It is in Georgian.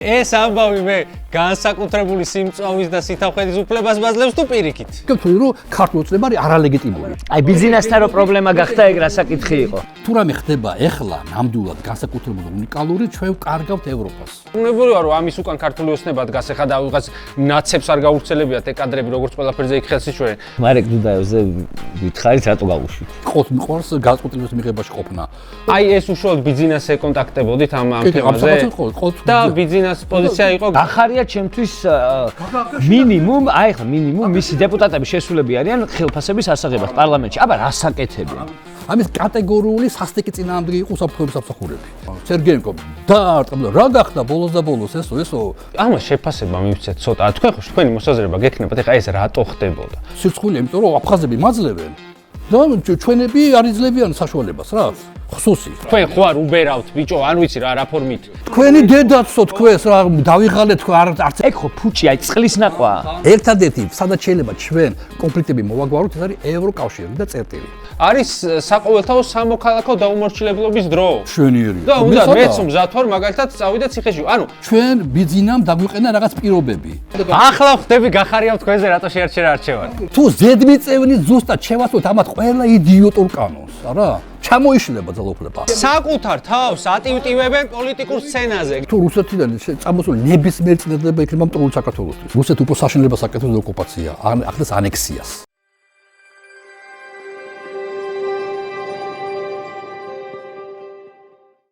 ეს ამბავი მე განსაკუთრებული სიმწვავის და სითახედის უფლებას ბაძლევს თუ პირიქით? გქონი რომ ქართული ოცნება არის არალეგიტიმური. აი ბიზნესთან რო პრობლემა გახდა ეგ რა საკითხი იყო. თუ რამე ხდება ეხლა ნამდვილად განსაკუთრებული უნიკალური ჩვენ ვკარგავთ ევროპას. უნებრივია რომ ამის უკან ქართული ოცნება დგას ეხლა და ვიღაც ნაცებს არ გაურცელებიათ ეგ კადრები როგორც ყველაფერზე იქ ხელს იშვენ. მარეკ დუდაევზე გითხარით რატო გავუშვით? ყოთ მიყვარს განსაკუთრების მიღებაში ყოფნა. აი ეს უშუალოდ ბიზნესზე კონტაქტებოდით ამ თემაზე. და ბიზნეს პოზიცია იყო ახარია ჩემთვის მინიმუმ, აი ხა მინიმუმ მისი დეპუტატების შესულები არიან ხელფასების ასაღებად პარლამენტში. აბა რა საკეთებია? ამის კატეგორიული სასტიკი წინააღმდეგი იყო უსაფრთხოების სამსახურები. სერგეენკო დაარტყმა რა გახდა ბოლოს და ბოლოს ესო ამას შეფასება მივცეთ ცოტა. თქვენ ხო თქვენი მოსაზრება გექნებათ ეხლა ეს რატო ხდებოდა? სირცხული, იმიტომ რომ აფხაზები მაძლევენ და ჩვენები არ იძლევიან საშუალებას რა. ხსუსი. თქვენ ხო არ უბერავთ ბიჭო, არ ვიცი რა ფორმით. თქვენი დედაცო თქვენს რა დავიღალეთ თქვენ არც ეგ ხო ფუჭი, აი წყლის ნაყვა. ერთადერთი სადაც შეიძლება ჩვენ კონფლიქტები მოვაგვაროთ ეს არის ევროკავშირი და წერტილი. არის საყოველთაო სამოქალაქო დაუმორჩილებლობის დრო. შვენიერი. და უნდა მეც მზად ვარ მაგალითად წავიდე ციხეში. ანუ ჩვენ ბიზნესამ დაგვიყენა რაღაც პირობები. ახლა ხდები გახარიავ თქვენზე რატო შეარჩერა არჩევანი. თუ ზედმიწევნით ზუსტად შევასწროთ ამათ ყველა იდიოტურ კანონს, არა? ჩამოიშლება ძალაუფლება. საკუთარ თავს ატივტივებენ პოლიტიკურ სცენაზე. თუ რუსეთიდან წამოსული ნებისმიერ წინადადება იქნება მტრული საქართველოსთვის. რუსეთი უფრო საშინელებას აკეთებს ოკუპაცია, ახდენს ანექსიას.